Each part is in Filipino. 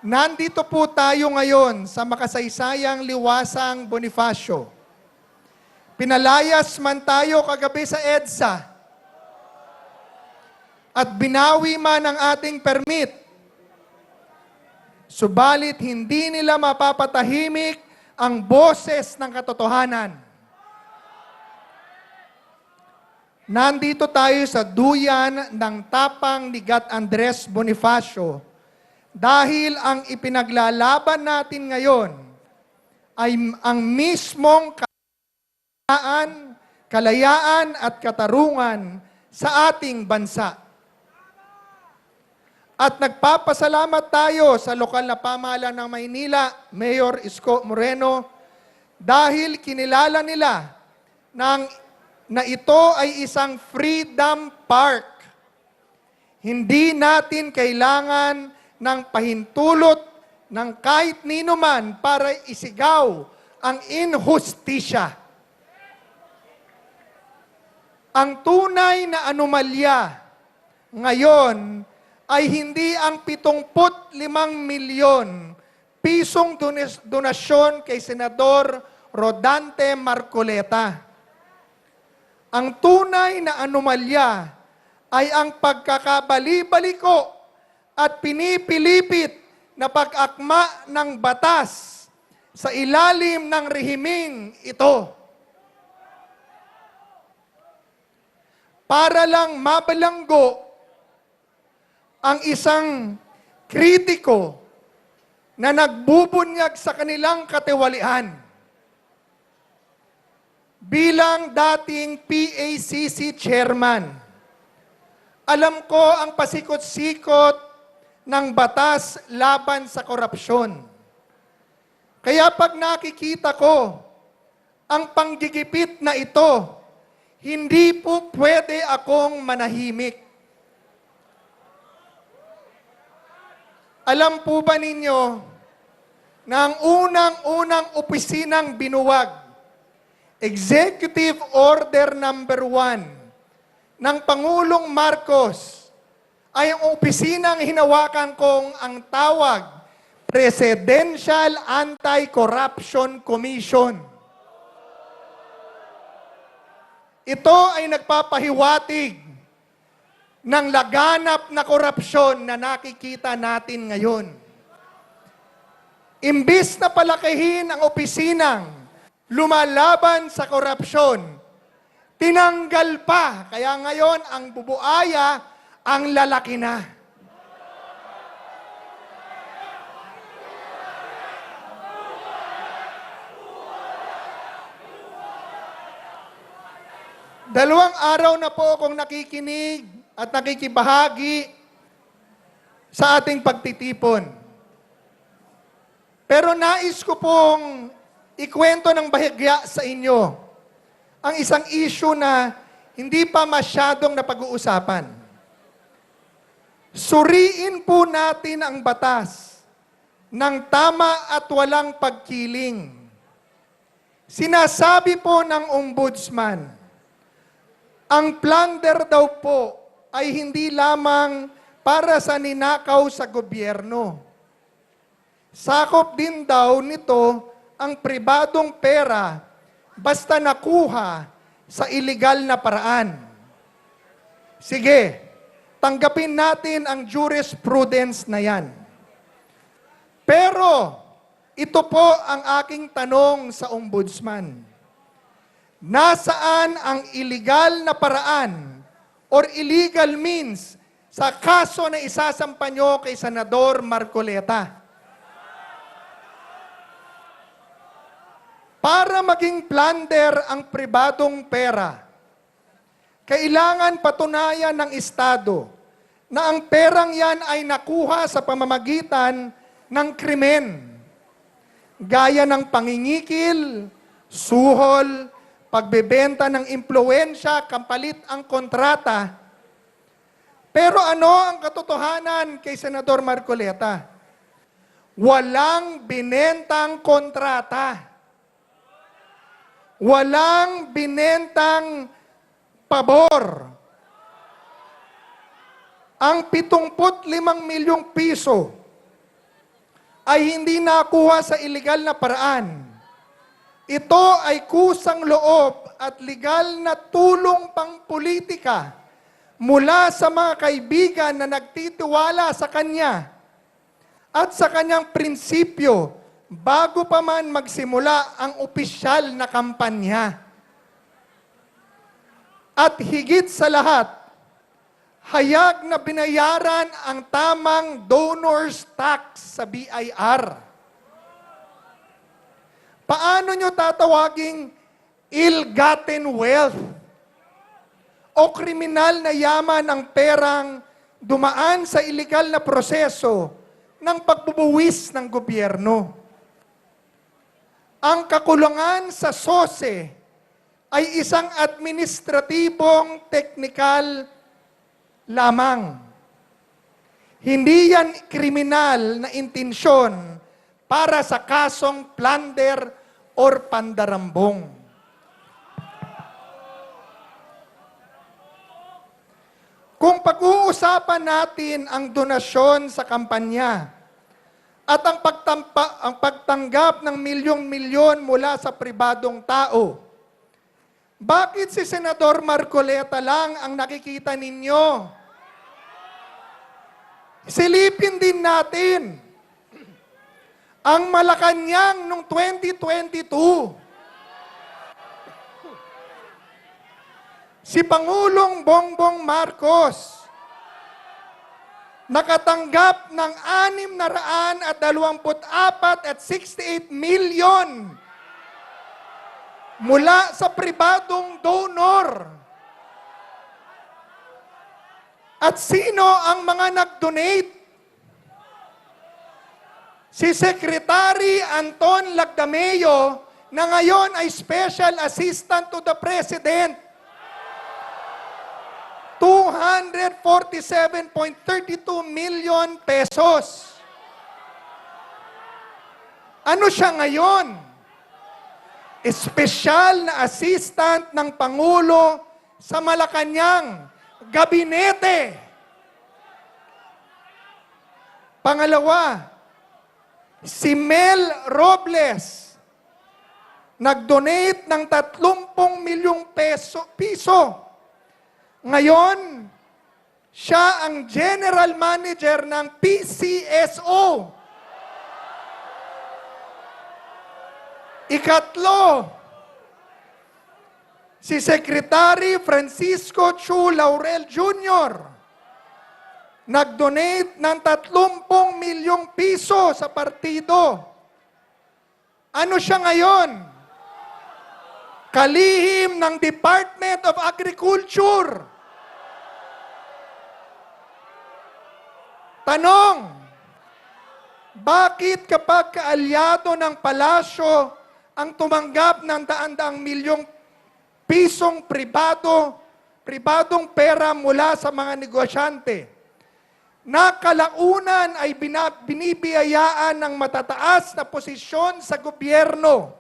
Nandito po tayo ngayon sa makasaysayang Liwasang Bonifacio. Pinalayas man tayo kagabi sa EDSA at binawi man ang ating permit. Subalit hindi nila mapapatahimik ang boses ng katotohanan. Nandito tayo sa duyan ng tapang ni Gat Andres Bonifacio dahil ang ipinaglalaban natin ngayon ay ang mismong kalayaan at katarungan sa ating bansa. At nagpapasalamat tayo sa lokal na pamahalaan ng Maynila, Mayor Isko Moreno, dahil kinilala nila na ito ay isang freedom park. Hindi natin kailangan ng pahintulot ng kahit nino man para isigaw ang inhustisya. Ang tunay na anomalya ngayon ay hindi ang 75 milyon pisong donasyon kay Senador Rodante Marcoleta. Ang tunay na anomalya ay ang pagkakabali-baliko at pinipilipit na pag-akma ng batas sa ilalim ng rehimeng ito. Para lang mabalanggo ang isang kritiko na nagbubunyag sa kanilang katiwalian. Bilang dating PACC chairman, alam ko ang pasikot-sikot ng batas laban sa korupsyon. Kaya pag nakikita ko ang panggigipit na ito, hindi po pwede akong manahimik. Alam po ba ninyo na ang unang-unang opisinang binuwag, Executive Order Number 1 ng Pangulong Marcos, ay ang opisinang hinawakan kong ang tawag, Presidential Anti-Corruption Commission. Ito ay nagpapahiwatig ng laganap na korupsyon na nakikita natin ngayon. Imbis na palakihin ang opisinang lumalaban sa korupsyon, tinanggal pa. Kaya ngayon ang bubuaya ang lalaki na. Dalawang araw na po akong nakikinig at nakikibahagi sa ating pagtitipon. Pero nais ko pong ikwento ng bahagya sa inyo ang isang issue na hindi pa masyadong napag-uusapan. Suriin po natin ang batas ng tama at walang pagkiling. Sinasabi po ng ombudsman, ang plunder daw po ay hindi lamang para sa ninakaw sa gobyerno. Sakop din daw nito ang pribadong pera basta nakuha sa iligal na paraan. Sige, tanggapin natin ang jurisprudence na yan. Pero, ito po ang aking tanong sa ombudsman. Nasaan ang illegal na paraan or illegal means sa kaso na isasampa nyo kay Senador Marcoleta? Para maging plunder ang pribadong pera, kailangan patunayan ng Estado na ang perang yan ay nakuha sa pamamagitan ng krimen, gaya ng pangingikil, suhol, pagbebenta ng impluwensya, kampalit ang kontrata. Pero ano ang katotohanan kay Senador Marcoleta? Walang binentang kontrata. Walang binentang pabor. Ang 75 milyong piso ay hindi nakuha sa ilegal na paraan. Ito ay kusang loob at legal na tulong pang politika mula sa mga kaibigan na nagtitiwala sa Kanya at sa Kanyang prinsipyo bago pa man magsimula ang opisyal na kampanya. At higit sa lahat, hayag na binayaran ang tamang donor's tax sa BIR. Paano nyo tatawaging ill-gotten wealth o kriminal na yaman ang perang dumaan sa illegal na proseso ng pagbubuwis ng gobyerno? Ang kakulangan sa SOSE ay isang administratibong teknikal lamang. Hindi yan kriminal na intensyon para sa kasong plunder or pandarambong. Kung pag-uusapan natin ang donasyon sa kampanya at ang pagtanggap ng milyong-milyon mula sa pribadong tao, bakit si Senador Marcoleta lang ang nakikita ninyo? Silipin din natin ang Malacanang noong 2022. Si Pangulong Bongbong Marcos nakatanggap ng 624 milyon mula sa pribadong donor. At sino ang mga nag-donate? Si Secretary Anton Lagdameo, na ngayon ay Special Assistant to the President. 247.32 million pesos. Ano siya ngayon? Espesyal na assistant ng Pangulo sa Malacanang Gabinete. Pangalawa, si Mel Robles nag-donate ng 30 milyong piso. Ngayon, siya ang General Manager ng PCSO. Ikatlo, si Secretary Francisco Chu Laurel Jr. nag-donate ng 30 milyong piso sa partido. Ano siya ngayon? Kalihim ng Department of Agriculture. Tanong, bakit kapag kaalyado ng palasyo ang tumanggap ng daan-daang milyong pisong pribadong pera mula sa mga negosyante, na kalaunan ay binibiyayaan ng matataas na posisyon sa gobyerno,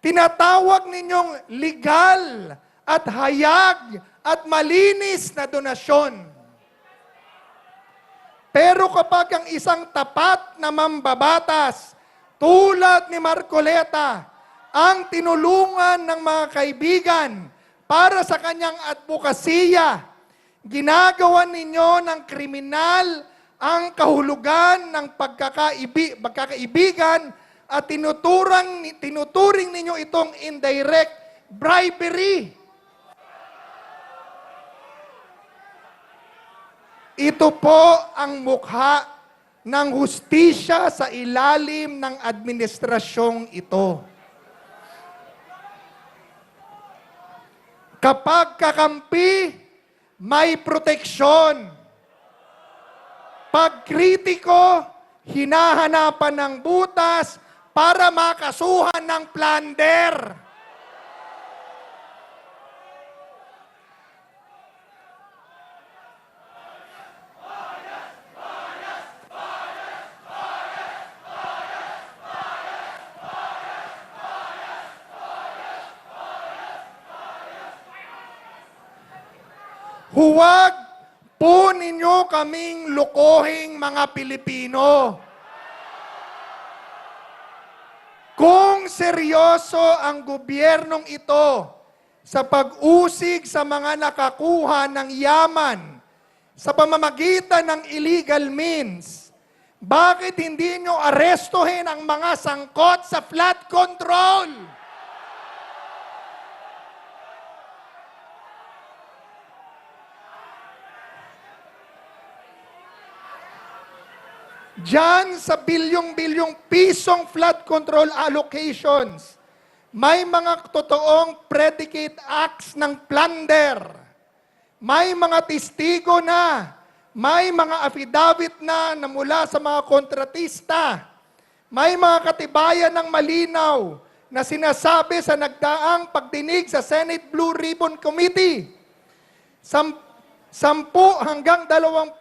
tinatawag ninyong legal at hayag at malinis na donasyon. Pero kapag ang isang tapat na mambabatas tulad ni Marcoleta ang tinulungan ng mga kaibigan para sa kanyang advokasya, ginagawa ninyo ng kriminal ang kahulugan ng pagkakaibigan at tinuturing ninyo itong indirect bribery. Ito po ang mukha ng hustisya sa ilalim ng administrasyong ito. Kapag kakampi, may proteksyon. Pag kritiko, hinahanapan ng butas para makasuhan ng plunder. Huwag po ninyo kaming lukohing mga Pilipino. Kung seryoso ang gobyernong ito sa pag-usig sa mga nakakuha ng yaman sa pamamagitan ng illegal means, bakit hindi nyo arestuhin ang mga sangkot sa flood control? Diyan sa bilyong-bilyong pisong flood control allocations, may mga totoong predicate acts ng plunder. May mga testigo na, may mga affidavit na mula sa mga kontratista, may mga katibayan ng malinaw na sinasabi sa nagdaang pagdinig sa Senate Blue Ribbon Committee. 10 hanggang 25%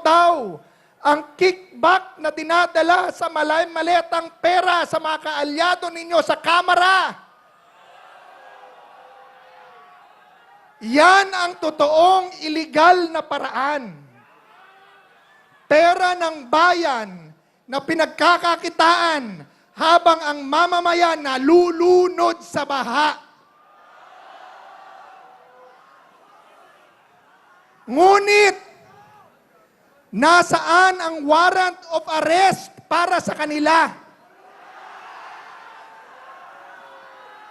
daw ang kickback na dinadala sa maletang pera sa mga kaalyado ninyo sa Kamara. Yan ang totoong illegal na paraan. Pera ng bayan na pinagkakakitaan habang ang mamamayan nalulunod sa baha. Ngunit, nasaan ang warrant of arrest para sa kanila?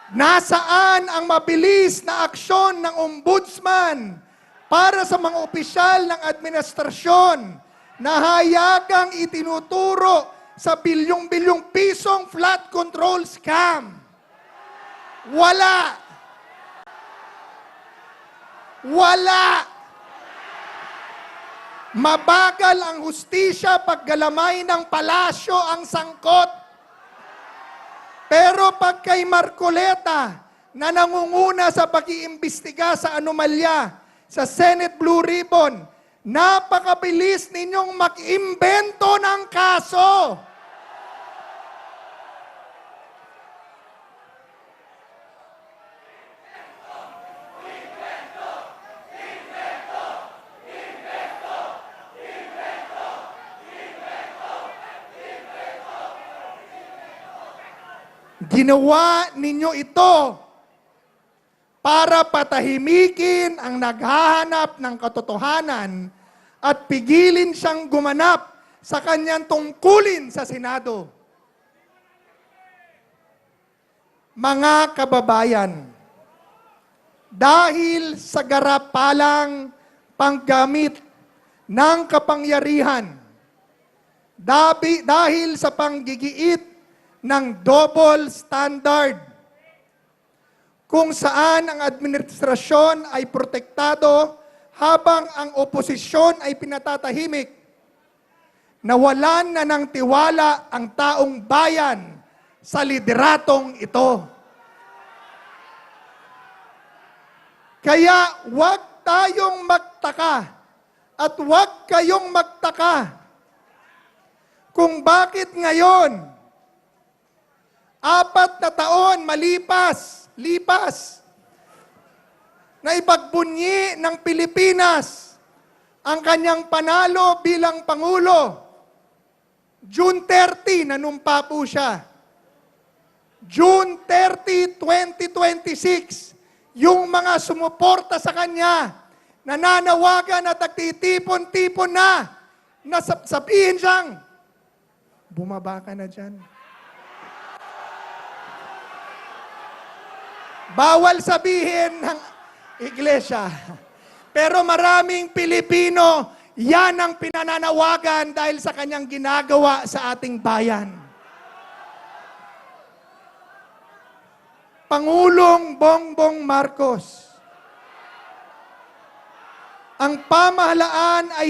Nasaan ang mabilis na aksyon ng ombudsman para sa mga opisyal ng administrasyon na hayagang itinuturo sa bilyong-bilyong pisong flood control scam? Wala. Wala. Mabagal ang hustisya pag galamay ng palasyo ang sangkot. Pero pag kay Marcoleta na nangunguna sa pag-iimbestiga sa anomalya sa Senate Blue Ribbon, napakabilis ninyong mag-imbento ng kaso. Ginawa ninyo ito para patahimikin ang naghahanap ng katotohanan at pigilin siyang gumanap sa kanyang tungkulin sa Senado. Mga kababayan, dahil sa garapalang panggamit ng kapangyarihan, dahil sa panggigiit ng double standard, kung saan ang administrasyon ay protektado habang ang oposisyon ay pinatatahimik, nawalan na ng tiwala ang taong bayan sa lideratong ito. Kaya huwag tayong magtaka at huwag kayong magtaka kung bakit ngayon, 4 na taon lipas, na ipagbunyi ng Pilipinas ang kanyang panalo bilang Pangulo. June 30, nanumpa po siya. June 30, 2026, yung mga sumuporta sa kanya, nananawagan at nagtitipon-tipon na sabihin siyang, bumaba ka na dyan. Bawal sabihin ng iglesia. Pero maraming Pilipino, yan ang pinananawagan dahil sa kanyang ginagawa sa ating bayan. Pangulong Bongbong Marcos, ang pamahalaan ay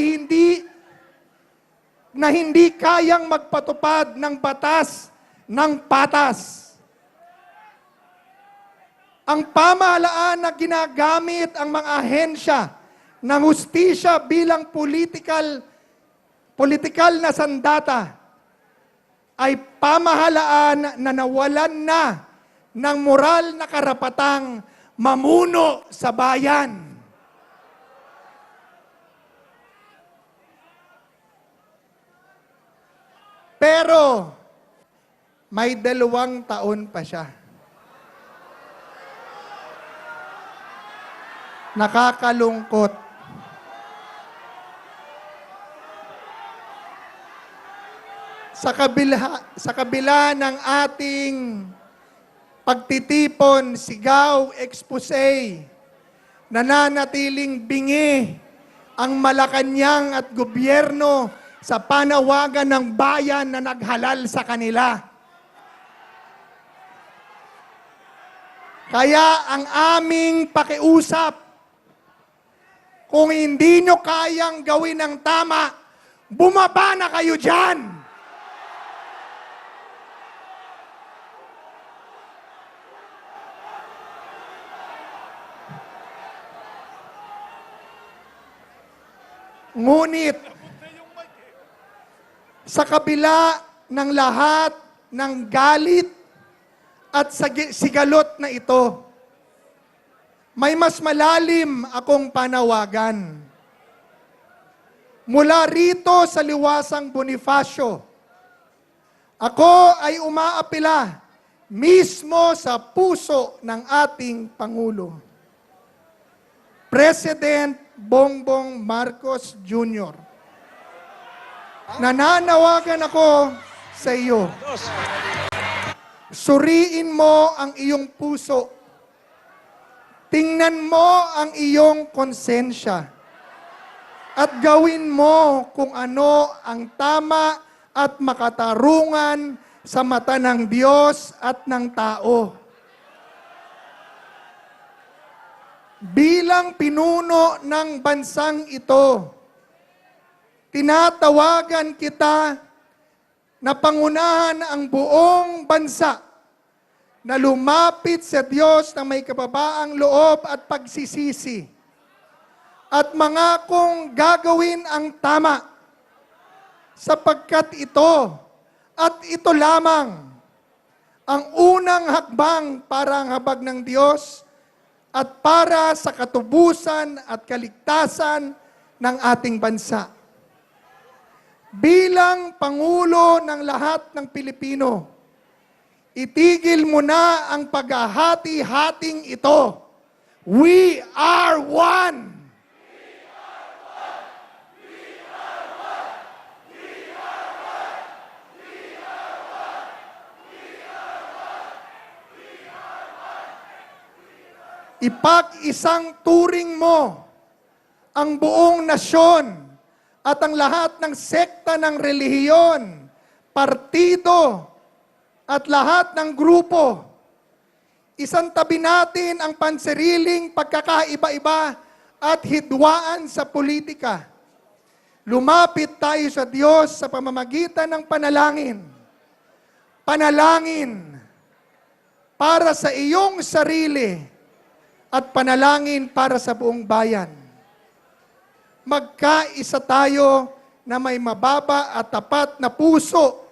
hindi kayang magpatupad ng batas ng patas. Ang pamahalaan na ginagamit ang mga ahensya ng hustisya bilang politikal na sandata ay pamahalaan na nawalan na ng moral na karapatang mamuno sa bayan. Pero may 2 taon pa siya. Nakakalungkot. Sa kabila ng ating pagtitipon, sigaw, expose, nananatiling bingi ang Malacanang at gobyerno sa panawagan ng bayan na naghalal sa kanila. Kaya ang aming pakiusap, kung hindi nyo kayang gawin ang tama, bumaba na kayo dyan! Ngunit, sa kabila ng lahat ng galit at sigalot na ito, may mas malalim akong panawagan. Mula rito sa Liwasang Bonifacio, ako ay umaapila mismo sa puso ng ating Pangulo, President Bongbong Marcos Jr. Nananawagan ako sa iyo. Suriin mo ang iyong puso. Tingnan mo ang iyong konsensya. At gawin mo kung ano ang tama at makatarungan sa mata ng Diyos at ng tao. Bilang pinuno ng bansang ito, tinatawagan kita na pangunahan ang buong bansa na lumapit sa Diyos na may kababaang loob at pagsisisi at mangakong gagawin ang tama sapagkat ito at ito lamang ang unang hakbang para ang habag ng Diyos at para sa katubusan at kaligtasan ng ating bansa. Bilang Pangulo ng lahat ng Pilipino, itigil mo na ang paghahati-hating ito. We are one! Ipag-isang turing mo ang buong nasyon at ang lahat ng sekta ng relihiyon, partido, at lahat ng grupo. Isang tabi natin ang pansariling pagkakaiba-iba at hidwaan sa politika. Lumapit tayo sa Diyos sa pamamagitan ng panalangin. Panalangin para sa iyong sarili at panalangin para sa buong bayan. Magkaisa tayo na may mababa at tapat na puso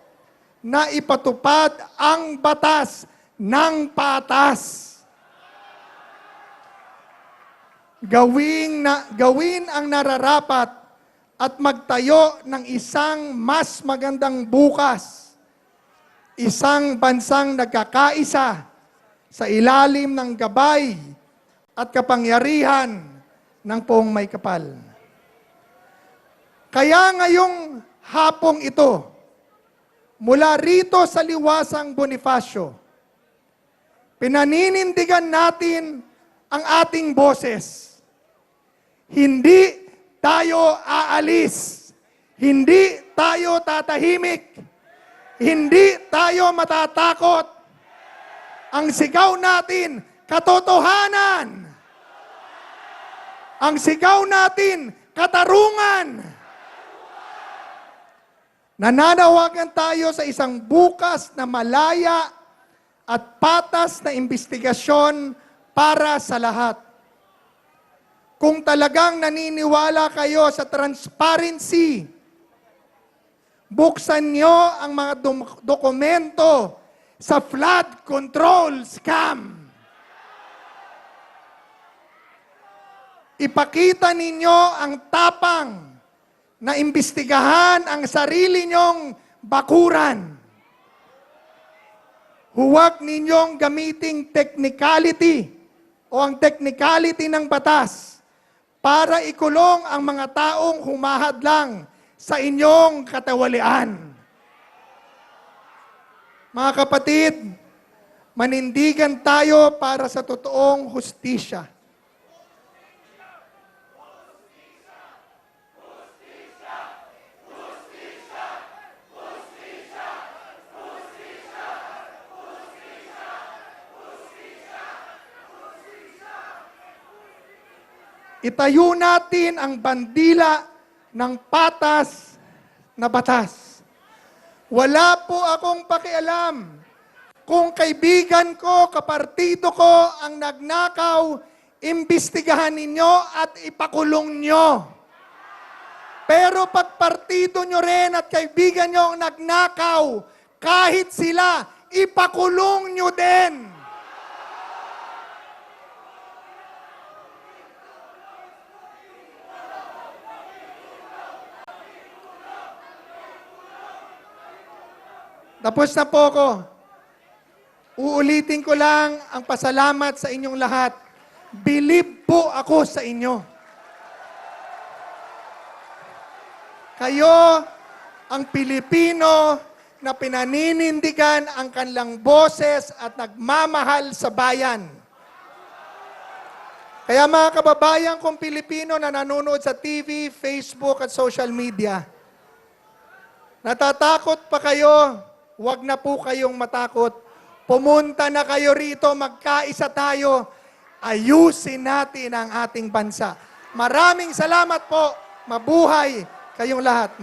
na ipatupad ang batas ng patas. Gawin ang nararapat at magtayo ng isang mas magandang bukas. Isang bansang nagkakaisa sa ilalim ng gabay at kapangyarihan ng Poong May Kapal. Kaya ngayong hapong ito, mula rito sa Liwasang Bonifacio, pinaninindigan natin ang ating boses. Hindi tayo aalis. Hindi tayo tatahimik. Hindi tayo matatakot. Ang sigaw natin, katotohanan. Ang sigaw natin, katarungan. Nananawagan tayo sa isang bukas na malaya at patas na imbestigasyon para sa lahat. Kung talagang naniniwala kayo sa transparency, buksan nyo ang mga dokumento sa flood control scam. Ipakita ninyo ang tapang na imbestigahan ang sarili nyong bakuran. huwag ninyong gamiting technicality o ang technicality ng batas para ikulong ang mga taong humahadlang sa inyong katawalian. Mga kapatid, manindigan tayo para sa totoong hustisya. Itayo natin ang bandila ng patas na batas. Wala po akong pakialam kung kaibigan ko, kapartido ko ang nagnakaw, imbestigahan ninyo at ipakulong nyo. Pero pag partido nyo rin at kaibigan nyo ang nagnakaw, kahit sila, ipakulong nyo din. Tapos na po ako. Uulitin ko lang ang pasalamat sa inyong lahat. Believe po ako sa inyo. Kayo ang Pilipino na pinaninindigan ang kanilang boses at nagmamahal sa bayan. Kaya mga kababayan kong Pilipino na nanonood sa TV, Facebook at social media, natatakot pa kayo? Huwag na po kayong matakot. Pumunta na kayo rito, magkaisa tayo. Ayusin natin ang ating bansa. Maraming salamat po. Mabuhay kayong lahat.